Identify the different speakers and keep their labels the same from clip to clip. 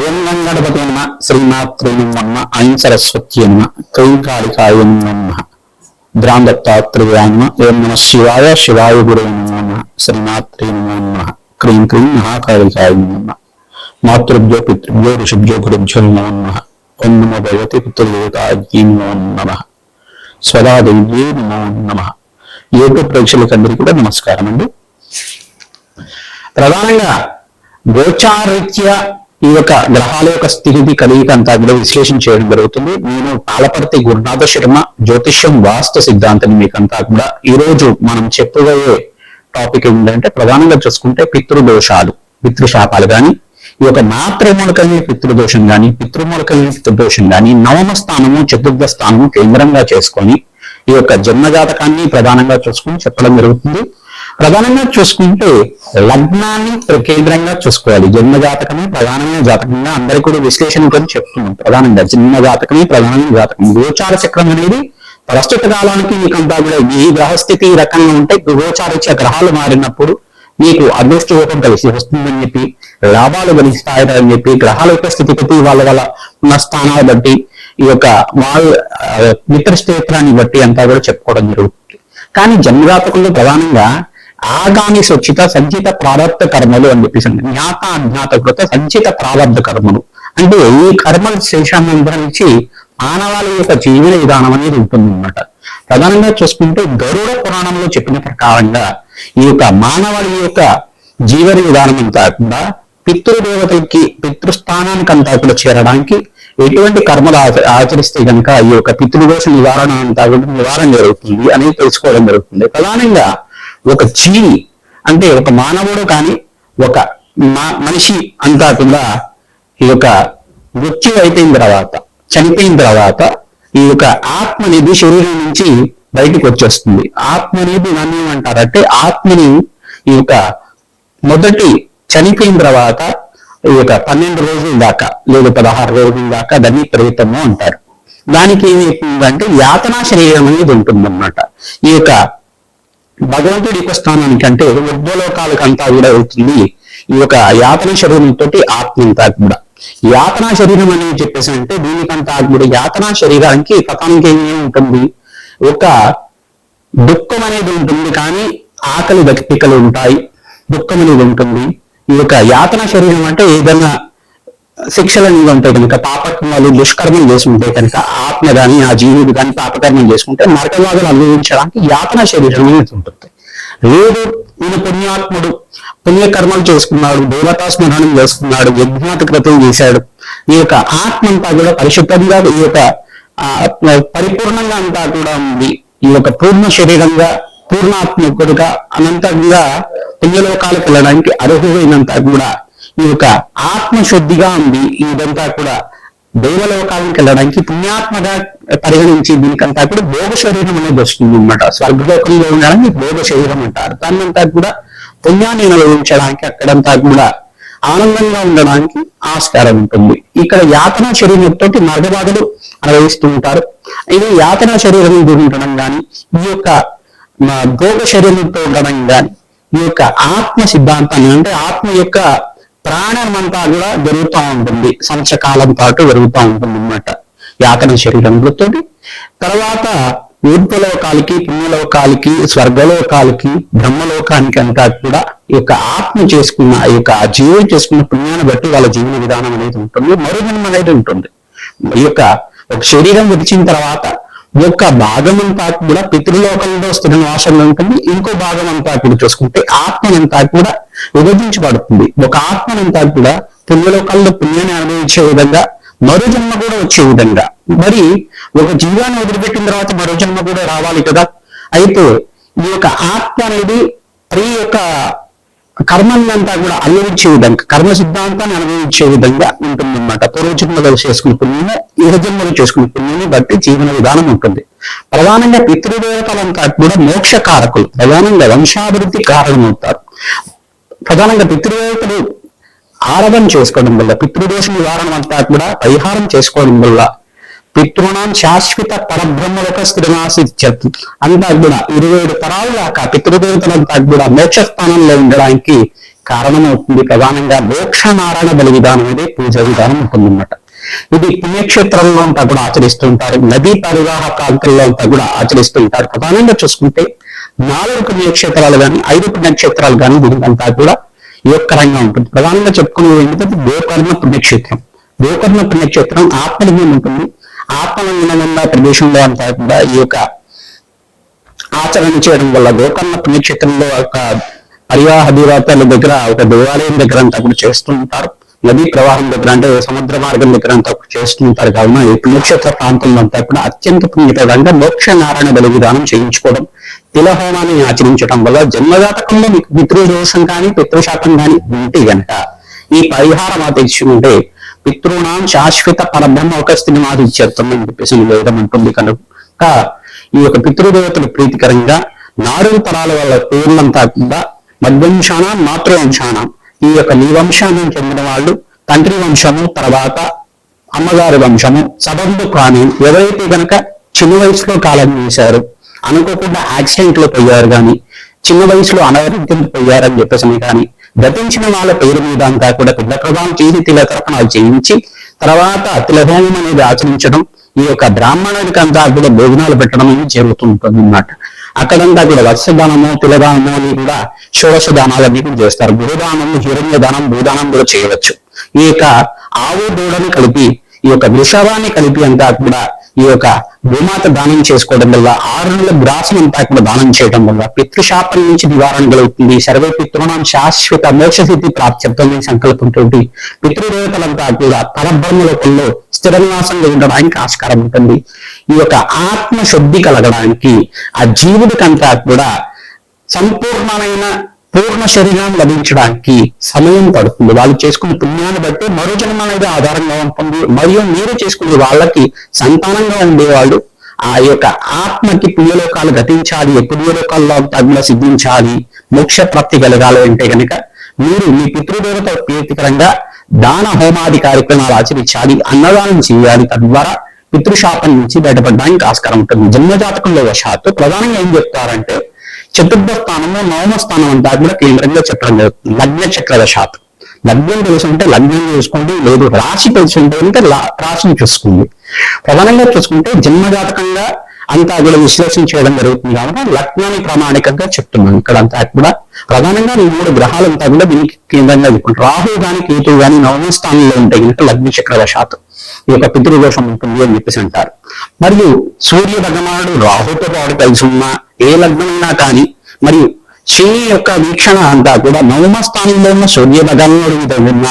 Speaker 1: ఓం గంగణపతి నమ శ్రీమాత్రే నమ ఐం సరస్వత్యై నమ క్లీం కాళికాయ నమ ద్రాందత్తాత్రేయాయ నమ ఓం నమ శివాయ శివాయ గురవే నమ శ్రీమాత్రే నమ క్లీం క్లీం మహాకాళికాయ నమ మాతృభ్యో పితృభ్యో ఋషిభ్యో గురుభ్యో నమ ఓం నమో భగవతి పితృదేవతాయై నమ స్వదాదేవ్యై నమ. యూట్యూబ్ ప్రేక్షకులందరికీ కూడా నమస్కారం అండి. ప్రధానంగా గోచారీత్యా ఈ యొక్క గ్రహాల యొక్క స్థితి కలిగిక అంతా కూడా విశ్లేషణ చేయడం జరుగుతుంది. నేను పాలపర్తి గురునాథ శర్మ జ్యోతిష్యం వాస్తు సిద్ధాంతం మీకంతా కూడా ఈ రోజు మనం చెప్పబోయే టాపిక్ ఏంటంటే ప్రధానంగా చూసుకుంటే పితృదోషాలు, పితృశాపాలు కానీ ఈ యొక్క మాతృమూలకమైన పితృదోషం కానీ పితృమూలకమైన పితృదోషం కానీ నవమ స్థానము చతుర్థ స్థానము కేంద్రంగా చేసుకొని ఈ యొక్క జన్మజాతకాన్ని ప్రధానంగా చూసుకొని చెప్పడం జరుగుతుంది. ప్రధానంగా చూసుకుంటే లగ్నాన్ని కేంద్రంగా చూసుకోవాలి. జన్మ జాతకమే ప్రధానమైన జాతకంగా అందరికీ కూడా విశ్లేషణ గురించి చెప్తున్నాం. ప్రధానంగా జన్మ జాతకమే ప్రధానమైన జాతకం. గోచార చక్రం అనేది ప్రస్తుత కాలానికి మీకంతా కూడా ఈ గ్రహస్థితి ఈ రకంగా ఉంటే గోచారీత్యా గ్రహాలు మారినప్పుడు మీకు అదృష్ట యోగం కలిసి వస్తుందని చెప్పి, లాభాలు గలిస్తాయని చెప్పి, గ్రహాల యొక్క స్థితిగతి వాళ్ళ ఉన్న స్థానాలు బట్టి ఈ యొక్క వాళ్ళ మిత్రక్షేత్రాన్ని బట్టి అంతా కూడా చెప్పుకోవడం జరుగుతుంది. కానీ జన్మజాతకుల్లో ప్రధానంగా ఆగామి సొచ్చిత సంచిత ప్రారంభ కర్మలు అని చెప్పేసి జ్ఞాత అజ్ఞాత కృత సంచిత ప్రారంభ కర్మలు అంటే ఈ కర్మల శేషాన్ని అనుభవించి మానవాళి యొక్క జీవన విధానం అనేది ఉంటుంది అన్నమాట. ప్రధానంగా చూసుకుంటే గరుడ పురాణంలో చెప్పిన ప్రకారంగా ఈ యొక్క మానవాళి యొక్క జీవన విధానం అంతా కూడా పితృదేవతలకి పితృస్థానానికి అంతా కూడా చేరడానికి ఎటువంటి కర్మలు ఆచరిస్తే కనుక ఈ యొక్క పితృదోష నివారణ అంతా కూడా నివారణ జరుగుతుంది అనేది తెలుసుకోవడం జరుగుతుంది. ప్రధానంగా ఒక జీవి అంటే ఒక మానవుడు కానీ ఒక మనిషి అంతా కూడా ఈ యొక్క మృత్యు అయిపోయిన తర్వాత చనిపోయిన తర్వాత ఈ యొక్క ఆత్మ అనేది శరీరం నుంచి బయటకు వచ్చేస్తుంది. ఆత్మ అనేది నన్ను ఏమంటారంటే ఆత్మని ఈ యొక్క మొదటి చనిపోయిన తర్వాత ఈ యొక్క 12 రోజుల దాకా లేదా 16 రోజుల దాకా దాన్ని ప్రేతము అంటారు. దానికి ఏమైతుందంటే యాతనా శరీరం అనేది ఉంటుందన్నమాట. ఈ యొక్క భగవంతుడి యొక్క స్థానానికి అంటే ఉద్వలోకాలకు అంతా కూడా అవుతుంది ఈ యొక్క యాతన శరీరంతో ఆత్మ అంతా కూడా. యాతనా శరీరం అనేది చెప్పేసి అంటే దీనికంతా కూడా యాతనా శరీరానికి పతానికి ఏమి ఉంటుంది, ఒక దుఃఖం అనేది ఉంటుంది కానీ ఆకలి దక్కికలు ఉంటాయి, దుఃఖం అనేది ఉంటుంది. ఈ యొక్క యాతన శరీరం అంటే ఏదైనా శిక్షలు అనేవి ఉంటాయి కనుక పాపకర్మలు దుష్కర్మలు చేసుకుంటే కనుక ఆత్మ కానీ ఆ జీవుడు కానీ పాపకర్మలు చేసుకుంటే నరకవాదులు అనుభవించడానికి యాతన శరీరం అనేది ఉంటుంది. లేదు ఈయన పుణ్యాత్ముడు పుణ్యకర్మలు చేసుకున్నాడు, దేవతా స్మరణం చేసుకున్నాడు, యజ్ఞాత క్రతం చేశాడు, ఈ యొక్క ఆత్మ అంతా కూడా పరిశుద్ధంగా ఈ యొక్క పరిపూర్ణంగా అంతా కూడా ఉంది. ఈ యొక్క పూర్ణ శరీరంగా పూర్ణాత్మకుడుగా అనంతంగా పుణ్యలోకాలకు వెళ్ళడానికి అర్హులైనంత కూడా ఈ యొక్క ఆత్మశుద్ధిగా ఉంది. ఇదంతా కూడా దేవలోకాలకు వెళ్ళడానికి పుణ్యాత్మగా పరిగణించి దీనికంతా కూడా భోగ శరీరం అనేది వస్తుంది అన్నమాట. స్వర్గలోకంలో ఉండడానికి భోగ శరీరం అంటారు. దాన్నంతా కూడా పుణ్యాన్ని అనుభవించడానికి అక్కడంతా కూడా ఆనందంగా ఉండడానికి ఆస్కారం ఉంటుంది. ఇక్కడ యాతన శరీరంతో నరకబాధలు అనుభవిస్తూ ఉంటారు. ఇది యాతన శరీరం ఉండడం కానీ ఈ యొక్క భోగ శరీరంతో ఉండడం కానీ ఈ యొక్క ఆత్మ సిద్ధాంతాన్ని అంటే ఆత్మ యొక్క ప్రాణం అంతా కూడా జరుగుతూ ఉంటుంది, సంవత్సరకాలం పాటు జరుగుతూ ఉంటుంది అన్నమాట యాతన శరీరంతో. తర్వాత ఊర్ధ్వలోకాలకి పుణ్యలోకాలకి స్వర్గలోకాలకి బ్రహ్మలోకానికి అంతా కూడా ఈ యొక్క ఆత్మ చేసుకున్న ఈ యొక్క జీవులు చేసుకున్న పుణ్యాన్ని బట్టి వాళ్ళ జీవన విధానం అనేది ఉంటుంది, మరుజన్మ అనేది ఉంటుంది. ఈ యొక్క ఒక శరీరం విడిచిన తర్వాత యొక్క భాగం అంతా కూడా పితృలోకంలో స్థిర నివాసంలో ఉంటుంది. ఇంకో భాగం అంతా కూడా చూసుకుంటే ఆత్మనంతా కూడా విభజించబడుతుంది. ఒక ఆత్మనంతా కూడా పుణ్యలోకాల్లో పుణ్యాన్ని అనుభవించే విధంగా మరో జన్మ కూడా వచ్చే విధంగా. మరి ఒక జీవాన్ని వదిలిపెట్టిన తర్వాత మరో జన్మ కూడా రావాలి కదా. అయితే ఈ యొక్క ఆత్మ అనేది ఈ యొక్క కర్మలంతా కూడా అనుభవించే విధంగా కర్మ సిద్ధాంతాన్ని అనుభవించే విధంగా ఉంటుందన్నమాట. పూర్వజన్మలో చేసుకునే పుణ్యము ఇహ జన్మలో చేసుకునే పుణ్యాన్ని బట్టి జీవన విధానం ఉంటుంది. ప్రధానంగా పితృదేవతలంతా కూడా మోక్షకారకులు, ప్రధానంగా వంశాభివృద్ధి కారణమవుతారు. ప్రధానంగా పితృదేవతలు ఆరాధన చేసుకోవడం వల్ల పితృదోష నివారణ అంతా కూడా పరిహారం చేసుకోవడం వల్ల పితృణాం శాశ్వత పరబ్రహ్మలోక స్థిరనాసిత్యత్ అంతా కూడా 27 తరాల దాకా పితృదేవతలంతా కూడా మోక్ష స్థానంలో ఉండడానికి కారణమవుతుంది. ప్రధానంగా మోక్ష నారాయణ బలి విధానం అనేది పూజ విధానం ఉంటుందన్నమాట. ఇది పుణ్యక్షేత్రంలో అంతా కూడా ఆచరిస్తుంటారు, నదీ పరివాహ ప్రాంతాల్లో అంతా కూడా ఆచరిస్తుంటారు. ప్రధానంగా చూసుకుంటే 4 పుణ్యక్షేత్రాలు కానీ 5 పుణ్యక్షేత్రాలు కానీ దీనికంతా కూడా యోగకరంగా ఉంటుంది. ప్రధానంగా చెప్పుకునేది ఏంటంటే గోకర్ణ పుణ్యక్షేత్రం. గోకర్ణ పుణ్యక్షేత్రం ఆత్మలింగం ఉంటుంది. ఆత్మలింగం ఉన్న ప్రదేశంలో అంతా కూడా ఈ యొక్క ఆచరణ చేయడం వల్ల గోకర్ణ పుణ్యక్షేత్రంలో ఒక పరివాహ దేవతల దగ్గర ఒక దేవాలయం దగ్గర అంతా కూడా చేస్తూ ఉంటారు. నదీ ప్రవాహం దగ్గర అంటే సముద్ర మార్గం దగ్గర అంతా చేస్తూ ఉంటారు. కావున ఈ పుణ్యక్షేత్ర ప్రాంతంలో అంతా కూడా అత్యంత పుణ్యప్రదంగా మోక్ష నారాయణ బలి విధానం చేయించుకోవడం, తిలహోమాన్ని ఆచరించడం వల్ల జన్మజాతకంలో మీకు పితృదోషం కానీ పితృశాపం కానీ ఉంటే గనక ఈ పరిహారం ఆచరించుకుంటే పితృణాం శాశ్వత పరబ్రహ్మ ఒక స్థితిమాదిత్యత్వం అని చెప్పేసి వేదం అంటుంది. కనుక ఈ యొక్క పితృదేవతలు ప్రీతికరంగా 4 తరాల వాళ్ళ పేర్లంతా కూడా మధ్వంశాన మాతృవంశానం, ఈ యొక్క నీ వంశానికి చెందిన వాళ్ళు తండ్రి వంశము, తర్వాత అమ్మగారి వంశము, సబంధు కానీ ఎవరైతే గనక చిన్న వయసులో కాలం చేశారు, అనుకోకుండా యాక్సిడెంట్ లో పోయారు కానీ, చిన్న వయసులో అనారోగ్యంతో పోయారని చెప్పేసి కానీ, గతించిన వాళ్ళ పేరు మీద అంతా కూడా పిల్ల ప్రదానం చేసి తిలతర్పణాలు చేయించి తర్వాత తిలహోమం అనేది ఆచరించడం, ఈ యొక్క బ్రాహ్మణుడికి అంతా కూడా భోజనాలు పెట్టడం అనేది జరుగుతుంటుంది అన్నమాట. అక్కడంతా కూడా వత్సదానము, తిలదానము అని కూడా షోడశ దానాలన్నీ కూడా చేస్తారు. గురుదానము, హిరణ్య దానం, భూదానం కూడా చేయవచ్చు. ఈ యొక్క ఆవు దూడని కలిపి, ఈ యొక్క వృషభాన్ని కలిపి అంతా కూడా ఈ యొక్క భూమాత దానం చేసుకోవడం వల్ల 6 నెలల గ్రాసం అంతా కూడా దానం చేయడం వల్ల పితృశాపం నుంచి నివారణ కలుగుతుంది. సర్వే పితృణం శాశ్వత మోక్షసిద్ధి ప్రాప్త్యర్థం సంకల్పంతో పితృదేవతలంతా కూడా పరబ్రహ్మ లోకంలో స్థిర నివాసంగా ఉండడానికి ఆస్కారం ఉంటుంది. ఈ యొక్క ఆత్మ శుద్ధి కలగడానికి ఆ జీవుడికంతా కూడా సంపూర్ణమైన పూర్ణ శరీరం లభించడానికి సమయం పడుతుంది. వాళ్ళు చేసుకునే పుణ్యాన్ని బట్టి మరో జన్మ అనేది ఆధారంగా ఉంటుంది. మరియు మీరు చేసుకునే వాళ్ళకి సంతానంగా ఉండేవాళ్ళు ఆ యొక్క ఆత్మకి పుణ్యలోకాలు గతించాలి, పుణ్యలోకాల్లో తగ్గుల సిద్ధించాలి, మోక్ష ప్రాప్తి కలగాలి అంటే కనుక మీరు మీ పితృదేవత ప్రీతికరంగా దాన హోమాది కార్యక్రమాలు ఆచరించాలి, అన్నదానం చేయాలి. తద్వారా పితృశాపం నుంచి బయటపడడానికి ఆస్కారం ఉంటుంది. జన్మజాతకంలో వశాత్తు ప్రధానంగా ఏం చెప్తారంటే చతుర్థ స్థానము, 9వ స్థానం అంతా కూడా కేంద్రంగా చెప్పడం జరుగుతుంది. లగ్న చక్ర దశాత్. లగ్నం తెలుసుంటే లగ్నం చూసుకోండి, లేదు రాశి తెలుసుంటే అంటే రాశిని చూసుకోండి. ప్రధానంగా చూసుకుంటే జన్మజాతకంగా అంతా కూడా విశ్లేషణ చేయడం జరుగుతుంది. కాబట్టి లగ్నాన్ని ప్రామాణికంగా చెప్తున్నాను. ఇక్కడ అంతా కూడా ప్రధానంగా 3 గ్రహాలంతా కూడా దీనికి కేంద్రంగా చెప్పుకుంటారు. రాహు గాని కేతువు గాని 9వ స్థానంలో ఉంటాయి కనుక లగ్న చక్ర దశాత్ ఈ యొక్క పితృదోషం ఉంటుంది అని చెప్పేసి అంటారు. మరియు సూర్య భగవానుడు రాహుతో పాటు కలిసి ఉన్న ఏ లగ్నమైనా కానీ, మరియు శని యొక్క వీక్షణ అంతా కూడా 9వ స్థానంలో ఉన్న సూర్య భగవానుడి మీద ఉన్న,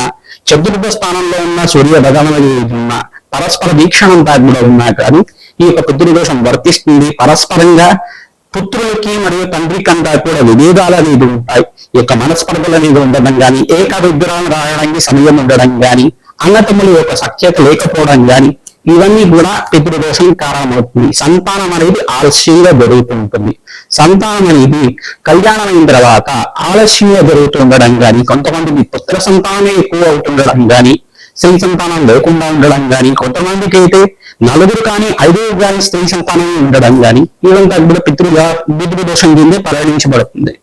Speaker 1: చతుర్థ స్థానంలో ఉన్న సూర్య భగవానుడి మీద ఉన్న పరస్పర వీక్షణ అంతా కూడా ఉన్నా కానీ ఈ యొక్క పితృదోషం వర్తిస్తుంది. పరస్పరంగా పుత్రులకి మరియు తండ్రికి అంతా కూడా విభేదాలు అనేది ఉంటాయి. ఈ యొక్క మనస్పర్ధలు అనేది ఉండడం కానీ, ఏక విగ్రహం రాయడానికి సమయం ఉండడం కానీ, అన్నతమ్ముల యొక్క సఖ్యత లేకపోవడం కానీ, ఇవన్నీ కూడా పితృదోషం కారణమవుతుంది. సంతానం అనేది ఆలస్యంగా జరుగుతూ ఉంటుంది. సంతానం అనేది కళ్యాణం అయిన తర్వాత ఆలస్యంగా జరుగుతుండడం కానీ, కొంతమందికి పుత్ర సంతానమే ఎక్కువ అవుతుండడం కానీ, స్త్రీ సంతానం లేకుండా ఉండడం కానీ, కొంతమందికి అయితే 4 కానీ 5 కానీ స్త్రీ సంతానం ఉండడం కానీ, ఇవంతా కూడా పితృదోషం కిందే పరిగణించబడుతుంది.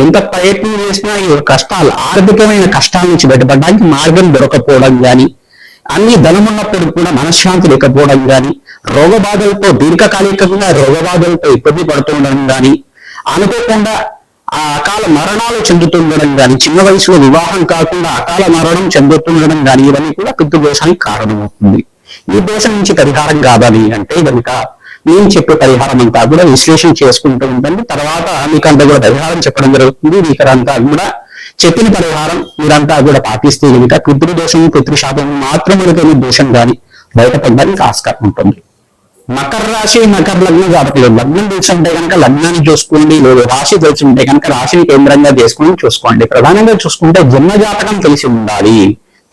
Speaker 1: ఎంత ప్రయత్నం చేసినా ఈ కష్టాలు, ఆర్థికమైన కష్టాల నుంచి బయటపడడానికి మార్గం దొరకపోవడం కానీ, అన్ని ధనం ఉన్నప్పుడు కూడా మనశ్శాంతి లేకపోవడం కానీ, రోగబాధలతో దీర్ఘకాలికంగా రోగబాధలతో ఇబ్బంది పడుతుండడం కానీ, అనుకోకుండా ఆ అకాల మరణాలు చెందుతుండడం కానీ, చిన్న వయసులో వివాహం కాకుండా అకాల మరణం చెందుతుండడం కానీ, ఇవన్నీ కూడా పితృదోషానికి కారణమవుతుంది. ఈ దోషం నుంచి పరిహారం కావాలి అంటే కనుక నేను చెప్పే పరిహారం అంతా కూడా విశ్లేషణ చేసుకుంటూ ఉంటుంది. తర్వాత మీకు అంతా కూడా పరిహారం చెప్పడం జరుగుతుంది. మీకంతా కూడా చెప్పిన పరిహారం మీరంతా కూడా పాటిస్తే కనుక పితృదోషం పితృశాపం మాత్రమే దోషం కానీ బయటపడడానికి ఆస్కారం ఉంటుంది. మకర రాశి, మకర లగ్నం జాతకులు లగ్నం తెలిసి ఉంటే కనుక లగ్నాన్ని చూసుకోండి, లేదు రాశి తెలిసి ఉంటే కనుక రాశిని కేంద్రంగా చేసుకుని చూసుకోండి. ప్రధానంగా చూసుకుంటే జన్మ జాతకం తెలిసి ఉండాలి.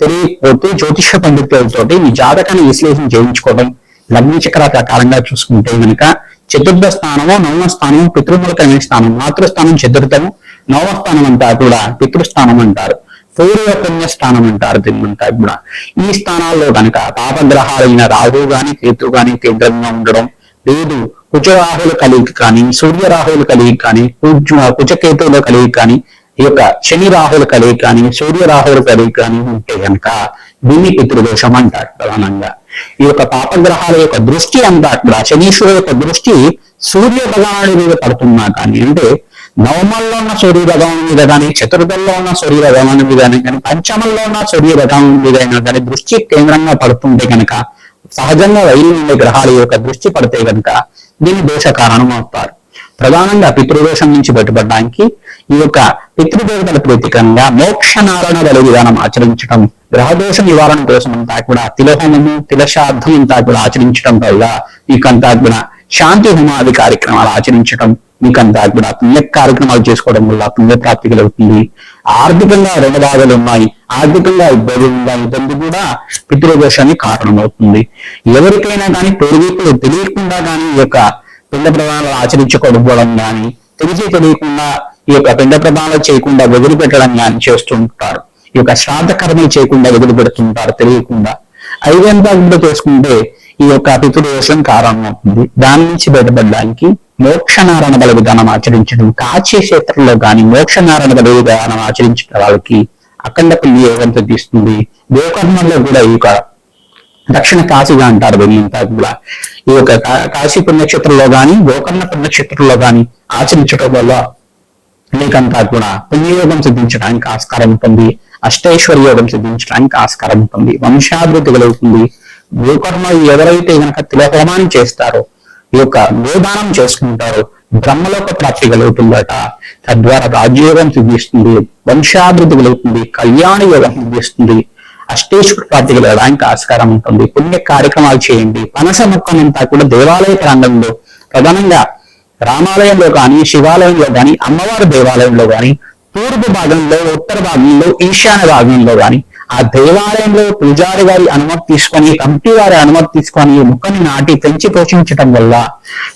Speaker 1: తెలియకపోతే జ్యోతిష పండితులతోటి మీ జాతకాన్ని విశ్లేషణ చేయించుకోవడం. లగ్న చక్ర ప్రకారంగా చూసుకుంటే కనుక చతుర్థ స్థానము, 9వ స్థానం పితృమూలకమైన స్థానం, మాతృస్థానం చతుర్థము, 9వ స్థానం అంతా కూడా పితృస్థానం అంటారు, పూర్వ పుణ్య స్థానం అంటారు. దీన్నంతా కూడా ఈ స్థానాల్లో కనుక పాపగ్రహాలైన రాహు గాని కేతు గాని కేంద్రంగా ఉండడం, లేదు కుజరాహుల కలిగి కానీ, సూర్యరాహుల కలిగి కానీ, కుజకేతువుల కలిగి కానీ, ఈ యొక్క శని రాహుల కలయిక కానీ సూర్య రాహుల కలయిక కానీ ఉంటే కనుక దీన్ని పితృదోషం అంటారు ప్రధానంగా. ఈ యొక్క పాపగ్రహాల యొక్క దృష్టి అంతా కూడా శనీశ్వరుడు యొక్క దృష్టి సూర్య భగవానుడి మీద పడుతున్నా కానీ, అంటే నవమంలో ఉన్న సూర్య భగవాను మీద కానీ, చతుర్థంలో ఉన్న సూర్య భగవాను మీద కానీ, పంచమంలో ఉన్న సూర్య భగవాను మీద కానీ దృష్టి కేంద్రంగా పడుతుంటే కనుక, సహజంగా వైలు ఉండే గ్రహాల యొక్క దృష్టి పడితే కనుక దీన్ని దోష కారణం అవుతారు. ప్రధానంగా పితృదోషం నుంచి బయటపడడానికి ఈ యొక్క పితృదేవతల ప్రీతికరంగా మోక్ష నారాయణ బలి విధానం ఆచరించడం, గ్రహదోష నివారణ కోసం అంతా కూడా తిలహోమము తిలశార్థం అంతా కూడా ఆచరించడం వల్ల మీకంతా కూడా శాంతి హోమాది కార్యక్రమాలు ఆచరించడం, మీకంతా కూడా పుణ్య కార్యక్రమాలు చేసుకోవడం వల్ల పుణ్యప్రాప్తి కలుగుతుంది. ఆర్థికంగా రుణబాధలు ఉన్నాయి, ఆర్థికంగా ఇబ్బంది ఉన్నాయి, ఇబ్బంది కూడా పితృదోషానికి కారణమవుతుంది. ఎవరికైనా కానీ పూర్వీకులు తెలియకుండా కానీ ఈ యొక్క పిండ ప్రదానాలు ఆచరించుకోవడం కానీ, తెలియకుండా ఈ యొక్క పిండ ప్రదానాలు చేయకుండా వదిలిపెట్టడం కానీ చేస్తుంటారు. ఈ యొక్క శ్రాద్ధ కర్మలు చేయకుండా వదిలిపెడుతుంటారు తెలియకుండా. ఐదంతా కూడా చేసుకుంటే ఈ యొక్క పితృదోషం కారణం అవుతుంది. దాని నుంచి బయటపడడానికి మోక్ష నారాయణ బలి విధానం ఆచరించడం, కాశీ క్షేత్రంలో కానీ మోక్ష నారాయణ బలి విధానం ఆచరించిన వాళ్ళకి అఖండ పుణ్య యోగం తీస్తుంది. గోకర్ణంలో కూడా ఈ యొక్క దక్షిణ కాశీగా అంటారు వెళ్ళింతా కూడా. ఈ యొక్క కాశీ పుణ్యక్షేత్రంలో కానీ గోకర్ణ పుణ్యక్షేత్రంలో కానీ ఆచరించడం వల్ల మీకంతా కూడా పుణ్యయోగం సిద్ధించడానికి ఆస్కారం ఉంటుంది. అష్టైశ్వర్య యోగం సిద్ధించడానికి ఆస్కారం ఉంటుంది. వంశాభివృద్ధి కలుగుతుంది. గోకర్ణ ఎవరైతే కనుక తిలహోమాన్ని చేస్తారో, ఈ యొక్క గోదానం చేసుకుంటారో బ్రహ్మలోక ప్రాప్తి కలుగుతుందట. తద్వారా రాజ్యయోగం సిద్ధిస్తుంది, వంశాభివృద్ధి కలుగుతుంది, కళ్యాణ యోగం సిద్ధిస్తుంది, అష్టేశ్వర ప్రాప్తి కలగడానికి ఆస్కారం ఉంటుంది. పుణ్య కార్యక్రమాలు చేయండి. పనస మొక్కనంతా కూడా దేవాలయ ప్రాంగణంలో ప్రధానంగా రామాలయంలో కానీ, శివాలయంలో కానీ, అమ్మవారి దేవాలయంలో కానీ, తూర్పు భాగంలో, ఉత్తర భాగంలో, ఈశాన్య భాగంలో కానీ ఆ దేవాలయంలో పూజారి వారి అనుమతి తీసుకొని, కమిటీ వారి అనుమతి తీసుకొని మొక్కని నాటి పెంచి పోషించడం వల్ల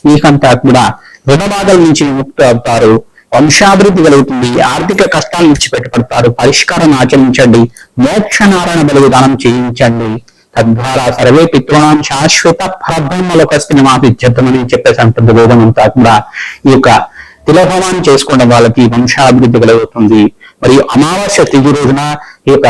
Speaker 1: మీకంతా కూడా రుణబాధల నుంచి విముక్తి అవుతారు. వంశాభివృద్ధి కలుగుతుంది. ఆర్థిక కష్టాల నుంచి బయటపడతారు. పరిష్కారం ఆచరించండి. మోక్ష నారాయణ బలి విధానం చేయించండి. తద్వారా సర్వే పితృణాం శాశ్వత పరబ్రహ్మలోకస్మిన్ మాపిత్యర్థమని చెప్పేసి అంటుంది వేదం అంతా కూడా. ఈ యొక్క తిలహోమాన్ని చేసుకోవడం వాళ్ళకి వంశాభివృద్ధి కలుగుతుంది. మరియు అమావాస్య తిథి రోజున ఈ యొక్క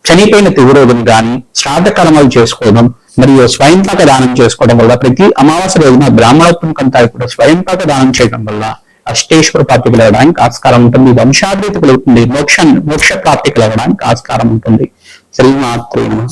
Speaker 1: చనిపోయిన తిథి రోజున కానీ శ్రాద్ధ కర్మలు చేసుకోవడం మరియు స్వయంపాక దానం చేసుకోవడం వల్ల, ప్రతి అమావాస్య రోజున బ్రాహ్మణత్వం కంతా కూడా స్వయంపాక దానం చేయడం వల్ల అష్టేశ్వర ప్రాప్తి కలగడానికి ఆస్కారం ఉంటుంది. వంశాభివృద్ధి కలుగుతుంది. మోక్ష ప్రాప్తి కలగడానికి ఆస్కారం ఉంటుంది. శ్రీమాత్రే నమః.